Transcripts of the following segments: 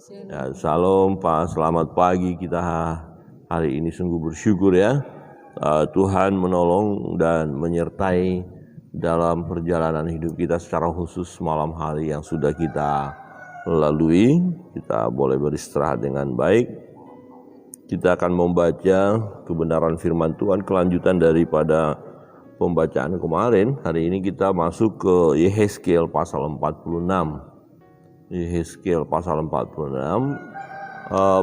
Ya, Salam Pak, selamat pagi. Kita hari ini sungguh bersyukur ya. Tuhan menolong dan menyertai dalam perjalanan hidup kita secara khusus malam hari yang sudah kita lalui. Kita boleh beristirahat dengan baik. Kita akan membaca kebenaran firman Tuhan, kelanjutan daripada pembacaan kemarin. Hari ini kita masuk ke Yehezkiel pasal 46. Yehezkiel pasal 46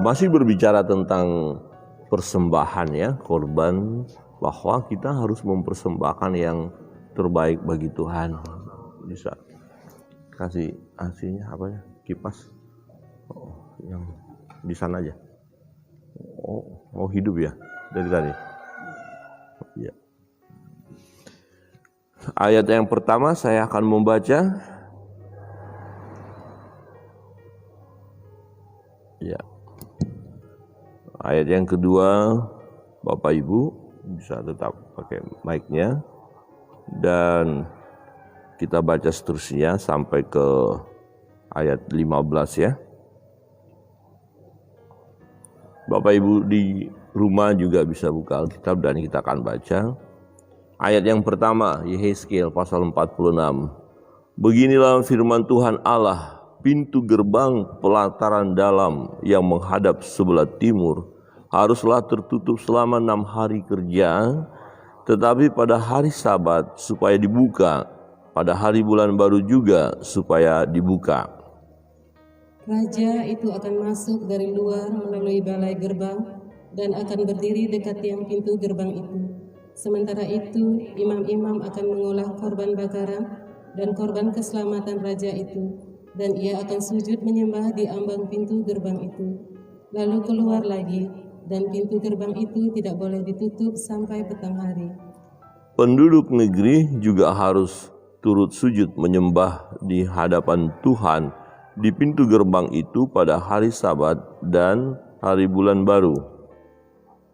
masih berbicara tentang persembahan ya, korban, bahwa kita harus mempersembahkan yang terbaik bagi Tuhan. Bisa kasih aslinya apa ya, kipas yang di sana aja. Oh hidup ya dari tadi ya. Ayat yang pertama saya akan membaca. Ya. Ayat yang kedua, Bapak Ibu bisa tetap pakai mic-nya dan kita baca seterusnya sampai ke ayat 15 ya. Bapak Ibu di rumah juga bisa buka Alkitab dan kita akan baca. Ayat yang pertama, Yehezkiel pasal 46. Beginilah firman Tuhan Allah, pintu gerbang pelataran dalam yang menghadap sebelah timur haruslah tertutup selama 6 hari kerja, tetapi pada hari Sabat supaya dibuka, pada hari bulan baru juga supaya dibuka. Raja itu akan masuk dari luar melalui balai gerbang dan akan berdiri dekat tiang pintu gerbang itu. Sementara itu, imam-imam akan mengolah korban bakaran dan korban keselamatan raja itu, dan ia akan sujud menyembah di ambang pintu gerbang itu. Lalu keluar lagi, dan pintu gerbang itu tidak boleh ditutup sampai petang hari. Penduduk negeri juga harus turut sujud menyembah di hadapan Tuhan di pintu gerbang itu pada hari Sabat dan hari bulan baru.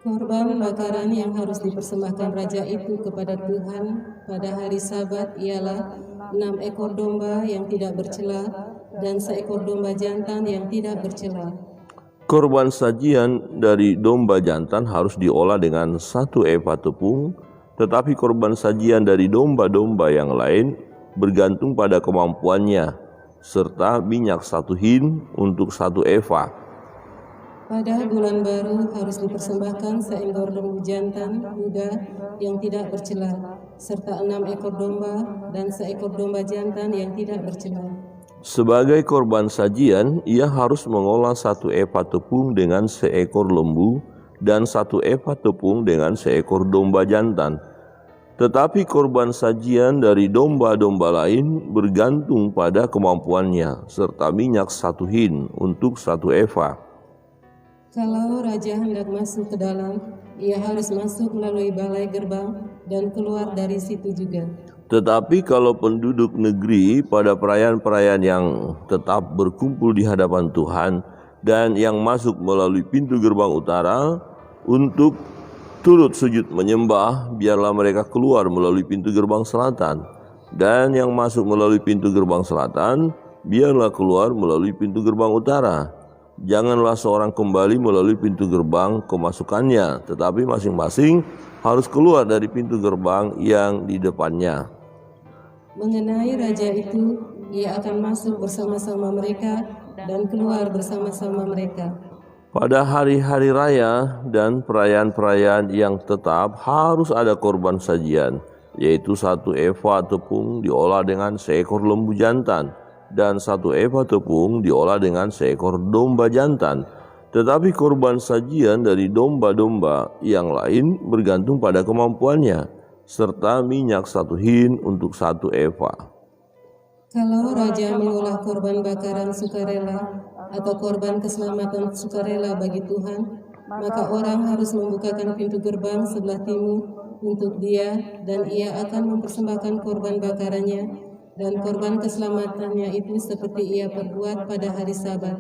Korban bakaran yang harus dipersembahkan raja itu kepada Tuhan pada hari Sabat ialah 6 ekor domba yang tidak bercela dan seekor domba jantan yang tidak bercela. Korban sajian dari domba jantan harus diolah dengan 1 eva tepung, tetapi korban sajian dari domba-domba yang lain bergantung pada kemampuannya, serta minyak 1 hin untuk 1 eva. Pada bulan baru harus dipersembahkan seekor lembu jantan muda yang tidak bercela, serta 6 ekor domba dan seekor domba jantan yang tidak bercela. Sebagai korban sajian, ia harus mengolah 1 eva tepung dengan seekor lembu dan 1 eva tepung dengan seekor domba jantan. Tetapi korban sajian dari domba-domba lain bergantung pada kemampuannya, serta minyak 1 hin untuk 1 eva. Kalau raja hendak masuk ke dalam, ia harus masuk melalui balai gerbang dan keluar dari situ juga. Tetapi kalau penduduk negeri pada perayaan-perayaan yang tetap berkumpul di hadapan Tuhan dan yang masuk melalui pintu gerbang utara untuk turut sujud menyembah, biarlah mereka keluar melalui pintu gerbang selatan. Dan yang masuk melalui pintu gerbang selatan, biarlah keluar melalui pintu gerbang utara. Janganlah seorang kembali melalui pintu gerbang kemasukannya, tetapi masing-masing harus keluar dari pintu gerbang yang di depannya. Mengenai raja itu, ia akan masuk bersama-sama mereka dan keluar bersama-sama mereka. Pada hari-hari raya dan perayaan-perayaan yang tetap harus ada korban sajian, yaitu 1 eva tepung diolah dengan seekor lembu jantan dan 1 eva tepung diolah dengan seekor domba jantan. Tetapi korban sajian dari domba-domba yang lain bergantung pada kemampuannya, serta minyak 1 hin untuk 1 eva. Kalau raja mengolah korban bakaran sukarela atau korban keselamatan sukarela bagi Tuhan, maka orang harus membukakan pintu gerbang sebelah timur untuk dia, dan ia akan mempersembahkan korban bakarannya dan korban keselamatannya itu seperti ia perbuat pada hari Sabat.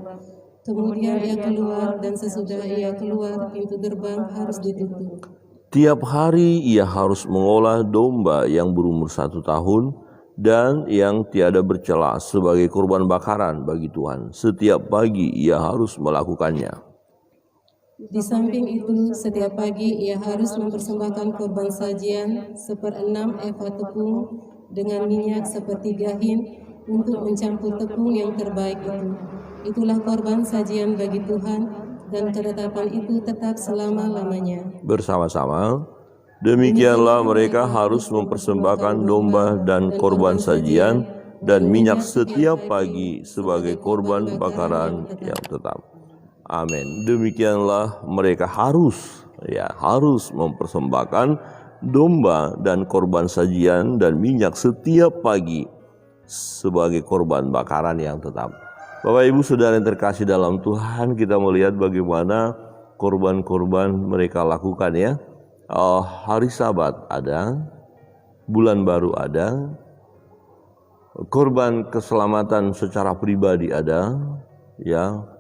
Kemudian ia keluar, dan sesudah ia keluar, pintu gerbang harus ditutup. Tiap hari ia harus mengolah domba yang berumur 1 tahun dan yang tiada bercela sebagai korban bakaran bagi Tuhan. Setiap pagi ia harus melakukannya. Di samping itu, setiap pagi ia harus mempersembahkan korban sajian 1/6 eva tepung dengan minyak 1/3 hin untuk mencampur tepung yang terbaik itu. Itulah korban sajian bagi Tuhan, dan ketetapan itu tetap selama-lamanya. Bersama-sama, demikianlah mereka harus mempersembahkan domba dan korban sajian dan minyak setiap pagi sebagai korban bakaran yang tetap. Amin. Demikianlah mereka harus mempersembahkan domba dan korban sajian dan minyak setiap pagi sebagai korban bakaran yang tetap. Bapak Ibu Saudara yang terkasih dalam Tuhan, kita melihat bagaimana korban-korban mereka lakukan ya. Hari Sabat ada, bulan baru ada, korban keselamatan secara pribadi ada, ya.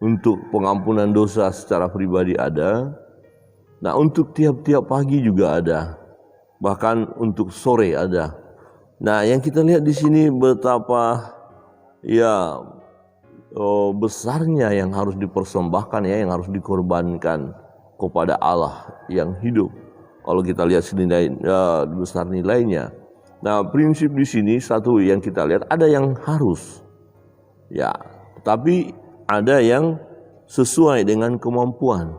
Untuk pengampunan dosa secara pribadi ada. Nah, untuk tiap-tiap pagi juga ada. Bahkan untuk sore ada. Nah, yang kita lihat di sini betapa besarnya yang harus dipersembahkan ya, yang harus dikorbankan kepada Allah yang hidup. Kalau kita lihat besar nilainya. Nah, prinsip di sini satu yang kita lihat ada yang harus. Ya, tapi ada yang sesuai dengan kemampuan.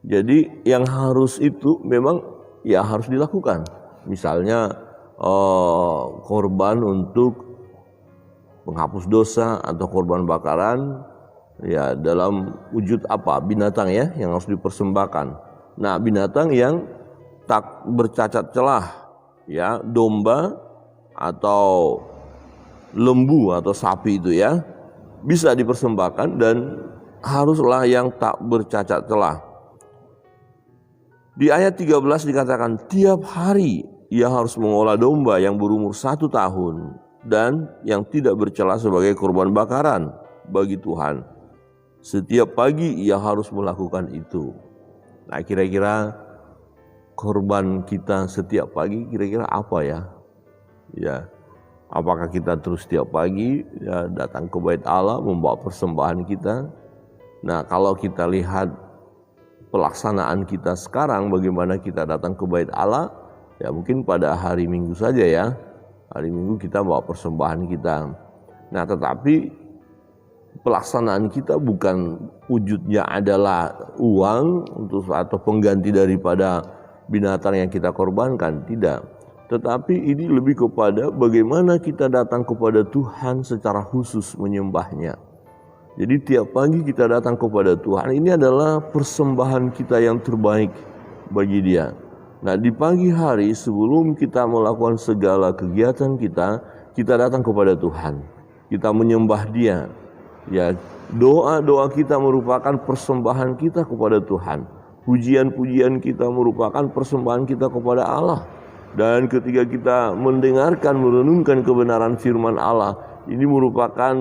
Jadi yang harus itu memang ya harus dilakukan. Misalnya korban untuk menghapus dosa atau korban bakaran ya dalam wujud apa? Binatang ya yang harus dipersembahkan. Nah, binatang yang tak bercacat celah ya, domba atau lembu atau sapi itu ya bisa dipersembahkan dan haruslah yang tak bercacat celah. Di ayat 13 dikatakan tiap hari ia harus mengolah domba yang berumur 1 tahun dan yang tidak bercela sebagai korban bakaran bagi Tuhan. Setiap pagi ia harus melakukan itu. Nah, kira-kira korban kita setiap pagi kira-kira apa ya? Ya. Apakah kita terus setiap pagi ya, datang ke bait Allah membawa persembahan kita? Nah, kalau kita lihat pelaksanaan kita sekarang, bagaimana kita datang ke bait Allah, ya mungkin pada hari Minggu saja ya. Hari Minggu kita bawa persembahan kita. Nah, tetapi pelaksanaan kita bukan wujudnya adalah uang atau pengganti daripada binatang yang kita korbankan, tidak. Tetapi ini lebih kepada bagaimana kita datang kepada Tuhan secara khusus menyembahnya. Jadi tiap pagi kita datang kepada Tuhan, ini adalah persembahan kita yang terbaik bagi Dia. Nah, di pagi hari sebelum kita melakukan segala kegiatan kita datang kepada Tuhan. Kita menyembah Dia. Ya, doa-doa kita merupakan persembahan kita kepada Tuhan. Pujian-pujian kita merupakan persembahan kita kepada Allah. Dan ketika kita mendengarkan, merenungkan kebenaran firman Allah, ini merupakan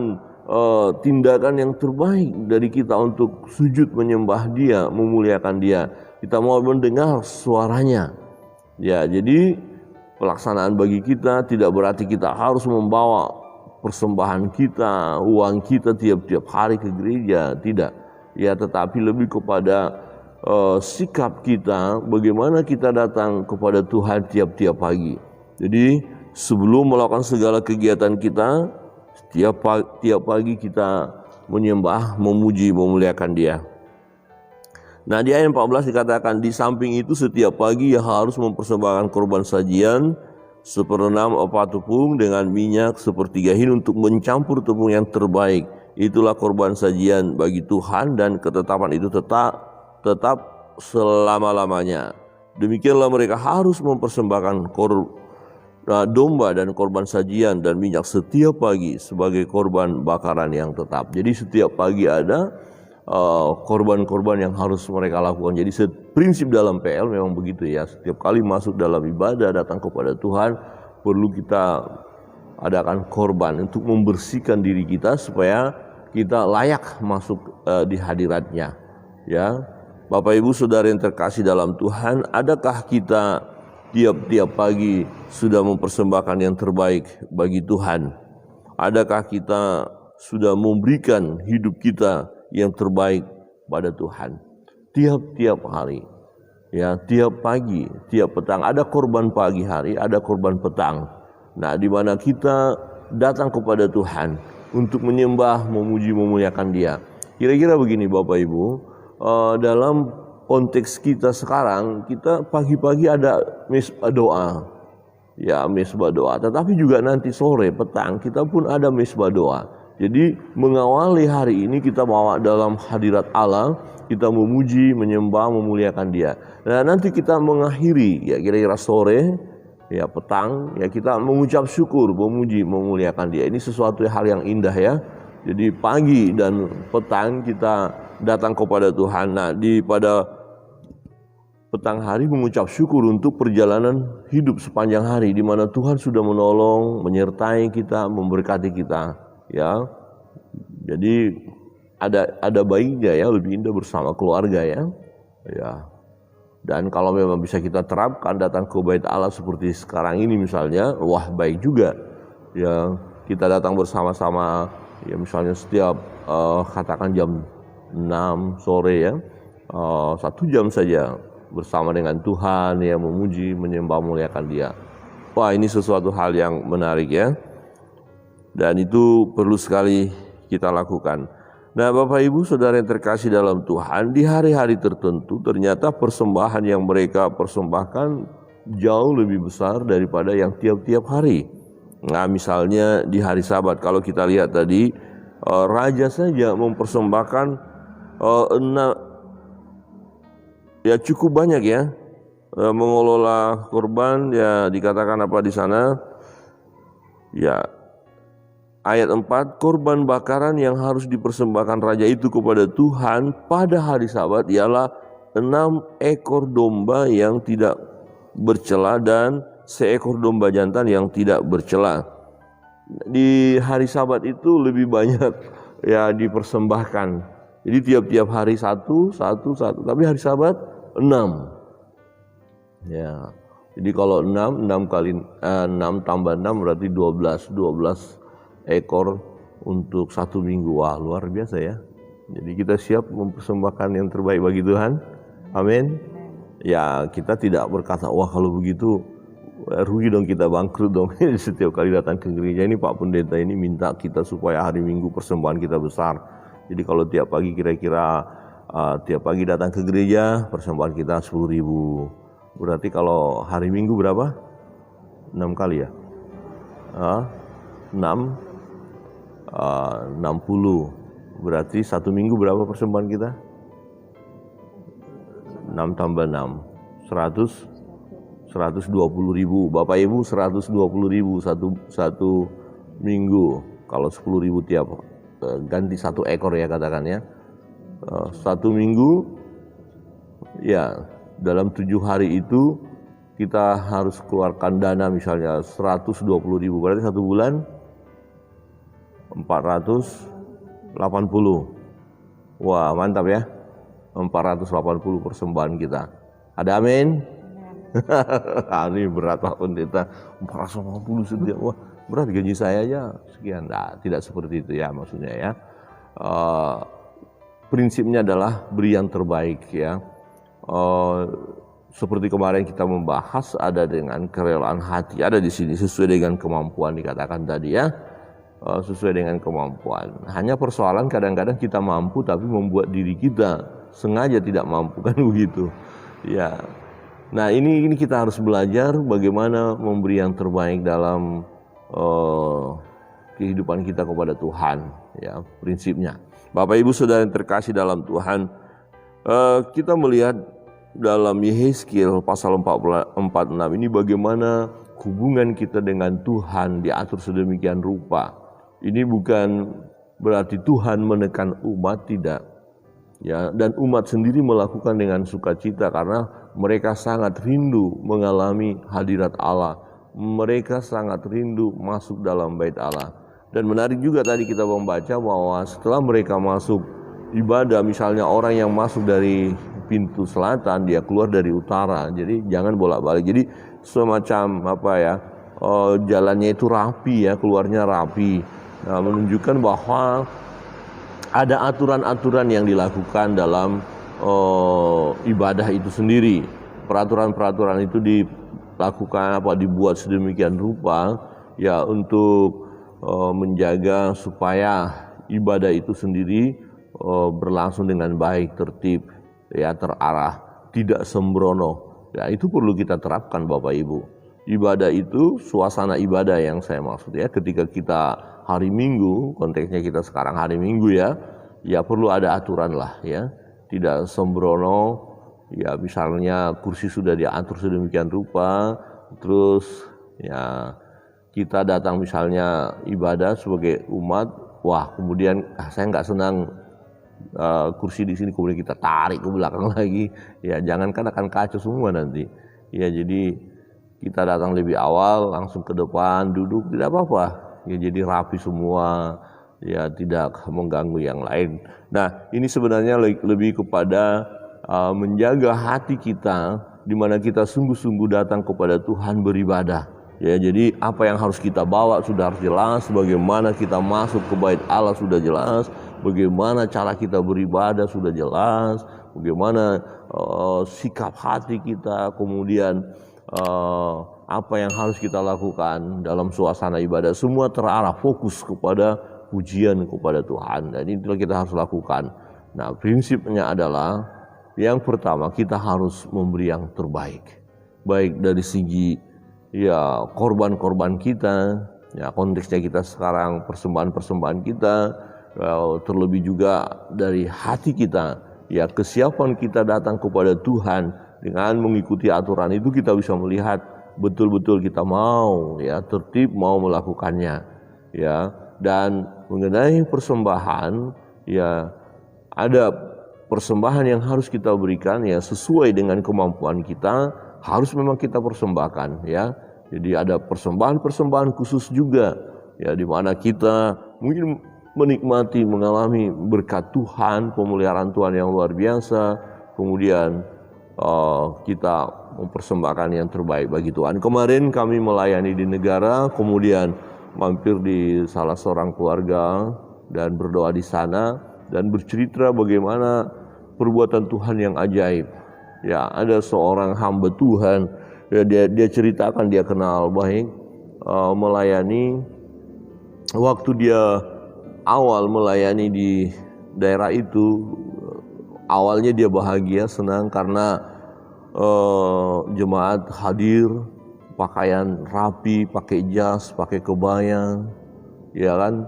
tindakan yang terbaik dari kita untuk sujud menyembah Dia, memuliakan Dia. Kita mau mendengar suaranya. Ya, jadi pelaksanaan bagi kita tidak berarti kita harus membawa persembahan kita, uang kita tiap-tiap hari ke gereja, tidak. Ya, tetapi lebih kepada sikap kita, bagaimana kita datang kepada Tuhan tiap-tiap pagi. Jadi sebelum melakukan segala kegiatan kita, tiap pagi kita menyembah, memuji, memuliakan Dia. Nah, di ayat 14 dikatakan, di samping itu setiap pagi ia harus mempersembahkan korban sajian 1/6 eva tepung dengan minyak 1/3 hin untuk mencampur tepung yang terbaik. Itulah korban sajian bagi Tuhan, dan ketetapan itu tetap selama-lamanya. Demikianlah mereka harus mempersembahkan domba dan korban sajian dan minyak setiap pagi sebagai korban bakaran yang tetap. Jadi setiap pagi ada korban-korban yang harus mereka lakukan. Jadi prinsip dalam PL memang begitu ya. Setiap kali masuk dalam ibadah, datang kepada Tuhan, perlu kita adakan korban untuk membersihkan diri kita supaya kita layak masuk di hadirat-Nya. Ya, Bapak Ibu Saudara yang terkasih dalam Tuhan, adakah kita tiap-tiap pagi sudah mempersembahkan yang terbaik bagi Tuhan? Adakah kita sudah memberikan hidup kita yang terbaik pada Tuhan? Tiap-tiap hari, ya, tiap pagi, tiap petang. Ada korban pagi hari, ada korban petang. Nah, di mana kita datang kepada Tuhan untuk menyembah, memuji, memuliakan Dia. Kira-kira begini Bapak Ibu, dalam konteks kita sekarang, kita pagi-pagi ada misbah doa. Ya, misbah doa. Tetapi juga nanti sore, petang, kita pun ada misbah doa. Jadi mengawali hari ini kita bawa dalam hadirat Allah, kita memuji, menyembah, memuliakan Dia. Nah, nanti kita mengakhiri, ya kira-kira sore, ya petang, ya kita mengucap syukur, memuji, memuliakan Dia. Ini sesuatu hal yang indah ya. Jadi pagi dan petang kita datang kepada Tuhan. Nah, pada petang hari mengucap syukur untuk perjalanan hidup sepanjang hari, di mana Tuhan sudah menolong, menyertai kita, memberkati kita. Ya, jadi ada baiknya ya, lebih indah bersama keluarga ya. Ya, dan kalau memang bisa kita terapkan datang ke bait Allah seperti sekarang ini misalnya, wah baik juga. Ya, kita datang bersama-sama, ya misalnya setiap katakan jam 6 sore ya, 1 jam saja bersama dengan Tuhan ya, memuji, menyembah, memuliakan Dia. Wah, ini sesuatu hal yang menarik ya. Dan itu perlu sekali kita lakukan. Nah, Bapak Ibu Saudara yang terkasih dalam Tuhan, di hari-hari tertentu ternyata persembahan yang mereka persembahkan jauh lebih besar daripada yang tiap-tiap hari. Nah, misalnya di hari Sabat, kalau kita lihat tadi, raja saja mempersembahkan ya cukup banyak ya, mengelola korban ya, dikatakan apa di sana ya. Ayat 4, korban bakaran yang harus dipersembahkan raja itu kepada Tuhan pada hari Sabat ialah 6 ekor domba yang tidak bercela dan seekor domba jantan yang tidak bercela. Di hari Sabat itu lebih banyak ya dipersembahkan. Jadi tiap-tiap hari satu, tapi hari Sabat 6. Ya. Jadi kalau 6 kali 6 tambah 6 berarti 12 ekor untuk 1 minggu. Wah, luar biasa ya. Jadi kita siap mempersembahkan yang terbaik bagi Tuhan. Amin. Ya, kita tidak berkata, wah kalau begitu rugi dong, kita bangkrut dong. Setiap kali datang ke gereja ini Pak Pendeta ini minta kita supaya hari Minggu persembahan kita besar. Jadi kalau tiap pagi kira-kira tiap pagi datang ke gereja persembahan kita 10.000. Berarti kalau hari Minggu berapa? 6 kali ya? 60. Berarti 1 minggu berapa persembahan kita? 6 tambah 6 120.000. Bapak Ibu 120.000 satu minggu. Kalau 10.000 tiap ganti 1 ekor ya katakan ya. 1 minggu ya, dalam 7 hari itu kita harus keluarkan dana misalnya 120.000, berarti 1 bulan 480. Wah, mantap ya. 480 persembahan kita. Ada amin? Ini berat Pak Pendeta. 480 setiap. Wah, berat gaji saya aja sekian. Nah, tidak seperti itu ya maksudnya ya. Prinsipnya adalah beri yang terbaik ya. Seperti kemarin kita membahas, ada dengan kerelaan hati, ada di sini sesuai dengan kemampuan dikatakan tadi ya. Sesuai dengan kemampuan. Hanya persoalan kadang-kadang kita mampu tapi membuat diri kita sengaja tidak mampu, kan begitu. Ya. Nah, ini kita harus belajar bagaimana memberi yang terbaik dalam kehidupan kita kepada Tuhan, ya, prinsipnya. Bapak Ibu Saudara yang terkasih dalam Tuhan, kita melihat dalam Yehezkiel pasal 46 ini bagaimana hubungan kita dengan Tuhan diatur sedemikian rupa. Ini bukan berarti Tuhan menekan umat, tidak. Ya, dan umat sendiri melakukan dengan sukacita karena mereka sangat rindu mengalami hadirat Allah. Mereka sangat rindu masuk dalam bait Allah. Dan menarik juga tadi kita membaca bahwa setelah mereka masuk ibadah, misalnya orang yang masuk dari pintu selatan, dia keluar dari utara. Jadi jangan bolak-balik. Jadi semacam jalannya itu rapi ya, keluarnya rapi. Nah, menunjukkan bahwa ada aturan-aturan yang dilakukan dalam ibadah itu sendiri. Peraturan-peraturan itu dilakukan dibuat sedemikian rupa ya untuk menjaga supaya ibadah itu sendiri berlangsung dengan baik, tertib, ya, terarah, tidak sembrono. Ya, itu perlu kita terapkan Bapak Ibu. Ibadah itu, suasana ibadah yang saya maksud ya, ketika kita hari Minggu, konteksnya kita sekarang hari Minggu ya perlu ada aturan lah ya, tidak sembrono. Ya, misalnya kursi sudah diatur sedemikian rupa, terus ya kita datang misalnya ibadah sebagai umat, kemudian saya nggak senang kursi di sini, kemudian kita tarik ke belakang lagi, ya jangankan akan kacau semua nanti. Ya, jadi kita datang lebih awal, langsung ke depan duduk, tidak apa-apa. Ya, jadi rapi semua, ya tidak mengganggu yang lain. Nah, ini sebenarnya lebih kepada menjaga hati kita, di mana kita sungguh-sungguh datang kepada Tuhan beribadah. Ya, jadi apa yang harus kita bawa sudah harus jelas, bagaimana kita masuk ke bait Allah sudah jelas, bagaimana cara kita beribadah sudah jelas, bagaimana sikap hati kita, kemudian apa yang harus kita lakukan dalam suasana ibadah, semua terarah fokus kepada pujian kepada Tuhan. Dan itulah kita harus lakukan. Nah, prinsipnya adalah yang pertama, kita harus memberi yang terbaik, baik dari segi ya korban-korban kita, ya konteksnya kita sekarang persembahan-persembahan kita, terlebih juga dari hati kita, ya kesiapan kita datang kepada Tuhan dengan mengikuti aturan itu. Kita bisa melihat betul-betul kita mau ya tertib, mau melakukannya ya. Dan mengenai persembahan, ya ada persembahan yang harus kita berikan ya sesuai dengan kemampuan kita, harus memang kita persembahkan ya. Jadi ada persembahan-persembahan khusus juga ya, di mana kita mungkin menikmati, mengalami berkat Tuhan, pemeliharaan Tuhan yang luar biasa, kemudian kita mempersembahkan yang terbaik bagi Tuhan. Kemarin kami melayani di negara, kemudian mampir di salah seorang keluarga dan berdoa di sana dan bercerita bagaimana perbuatan Tuhan yang ajaib. Ya, ada seorang hamba Tuhan, ya, dia ceritakan dia kenal baik, melayani. Waktu dia awal melayani di daerah itu, awalnya dia bahagia, senang karena jemaat hadir, pakaian rapi, pakai jas, pakai kebaya, ya kan.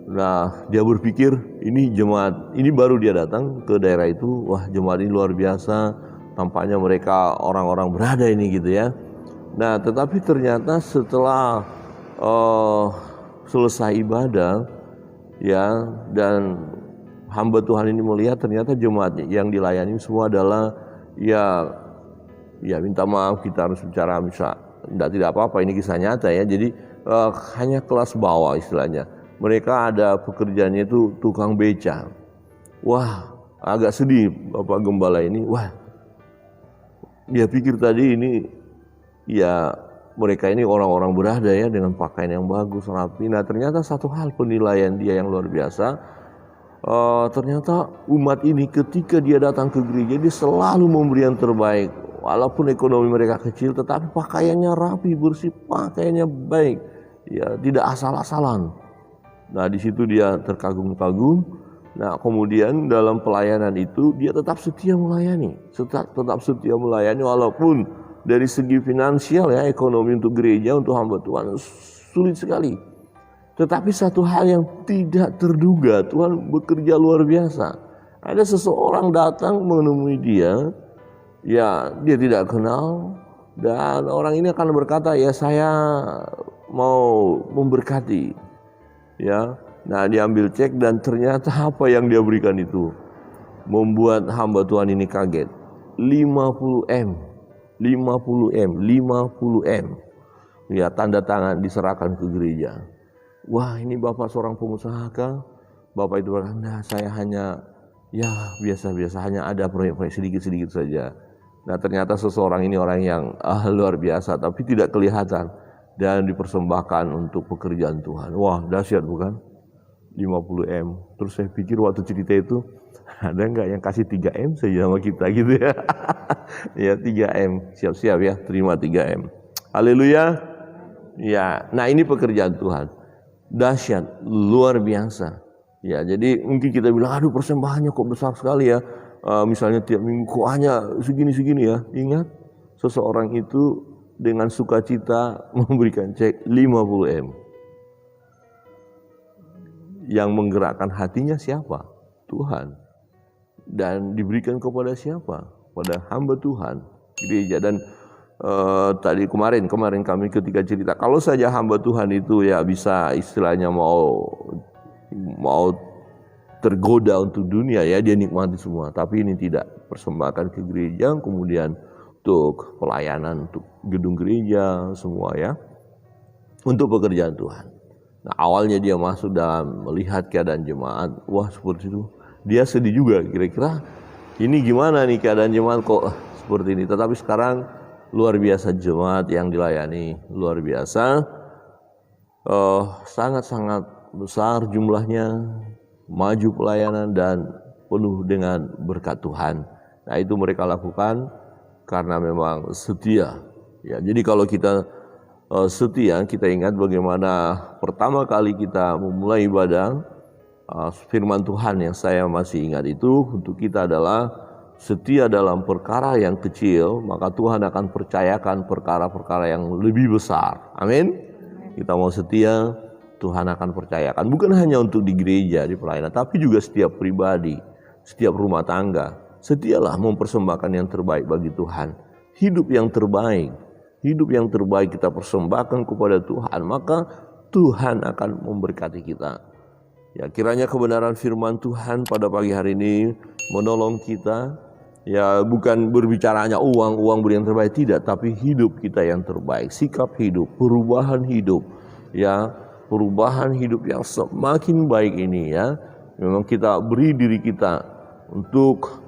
Nah, dia berpikir ini jemaat, ini baru dia datang ke daerah itu, wah jemaat ini luar biasa, tampaknya mereka orang-orang berada ini gitu ya. Nah, tetapi ternyata setelah selesai ibadah ya, dan hamba Tuhan ini melihat ternyata jemaat yang dilayani semua adalah ya minta maaf, kita harus bicara tidak apa-apa, ini kisah nyata ya. Jadi hanya kelas bawah istilahnya. Mereka ada pekerjaannya itu tukang beca. Wah, agak sedih Bapak Gembala ini. Wah, dia pikir tadi ini ya mereka ini orang-orang berada ya, dengan pakaian yang bagus, rapi. Nah, ternyata satu hal penilaian dia yang luar biasa. Ternyata umat ini ketika dia datang ke gereja, dia selalu memberi yang terbaik. Walaupun ekonomi mereka kecil, tetapi pakaiannya rapi, bersih, pakaiannya baik, ya tidak asal-asalan. Nah, di situ dia terkagum-kagum. Nah, kemudian dalam pelayanan itu dia tetap setia melayani, tetap setia melayani walaupun dari segi finansial ya, ekonomi untuk gereja, untuk hamba Tuhan sulit sekali. Tetapi satu hal yang tidak terduga, Tuhan bekerja luar biasa. Ada seseorang datang menemui dia, ya dia tidak kenal, dan orang ini akan berkata, ya saya mau memberkati. Ya, nah diambil cek dan ternyata apa yang dia berikan itu membuat hamba Tuhan ini kaget. 50M. Ya, tanda tangan diserahkan ke gereja. Wah, ini Bapak seorang pengusaha kah? Bapak itu berkata, nah, saya hanya ya biasa-biasa, hanya ada proyek-proyek sedikit-sedikit saja. Nah ternyata seseorang ini orang yang luar biasa tapi tidak kelihatan dan dipersembahkan untuk pekerjaan Tuhan. Wah dahsyat bukan? 50M. Terus saya pikir waktu cerita itu, ada nggak yang kasih 3M saja sama kita gitu ya? Ya 3M, siap-siap ya, terima 3M. Haleluya. Ya, nah ini pekerjaan Tuhan. Dahsyat, luar biasa. Ya, jadi mungkin kita bilang, aduh persembahannya kok besar sekali ya. Misalnya tiap minggu kok hanya segini-segini ya. Ingat, seseorang itu dengan sukacita memberikan cek 50M. Yang menggerakkan hatinya siapa? Tuhan. Dan diberikan kepada siapa? Pada hamba Tuhan, gereja. Dan tadi kemarin kami ketika cerita, kalau saja hamba Tuhan itu ya bisa istilahnya mau tergoda untuk dunia ya, dia nikmati semua. Tapi ini tidak, persembahkan ke gereja, kemudian untuk pelayanan, untuk gedung gereja semua ya, untuk pekerjaan Tuhan. Nah awalnya dia masuk dalam melihat keadaan jemaat, wah seperti itu, dia sedih juga, kira-kira ini gimana nih keadaan jemaat kok seperti ini. Tetapi sekarang luar biasa jemaat yang dilayani, luar biasa, sangat-sangat besar jumlahnya, maju pelayanan dan penuh dengan berkat Tuhan. Nah itu mereka lakukan karena memang setia. Ya, jadi kalau kita setia, kita ingat bagaimana pertama kali kita memulai ibadah, firman Tuhan yang saya masih ingat itu untuk kita adalah setia dalam perkara yang kecil, maka Tuhan akan percayakan perkara-perkara yang lebih besar. Amin. Kita mau setia, Tuhan akan percayakan. Bukan hanya untuk di gereja, di pelayanan, tapi juga setiap pribadi, setiap rumah tangga. Setialah mempersembahkan yang terbaik bagi Tuhan. Hidup yang terbaik kita persembahkan kepada Tuhan, maka Tuhan akan memberkati kita. Ya, kiranya kebenaran firman Tuhan pada pagi hari ini menolong kita. Ya, bukan berbicaranya uang beri yang terbaik, tidak, tapi hidup kita yang terbaik, sikap hidup, perubahan hidup. Ya, perubahan hidup yang semakin baik ini ya. Memang kita beri diri kita untuk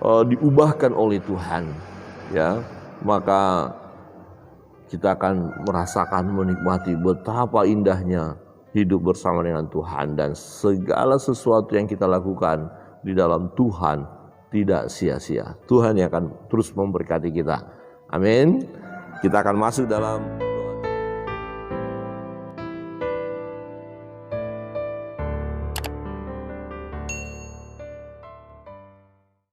diubahkan oleh Tuhan. Ya, maka kita akan merasakan, menikmati betapa indahnya hidup bersama dengan Tuhan, dan segala sesuatu yang kita lakukan di dalam Tuhan tidak sia-sia. Tuhan yang akan terus memberkati kita. Amin. Kita akan masuk dalam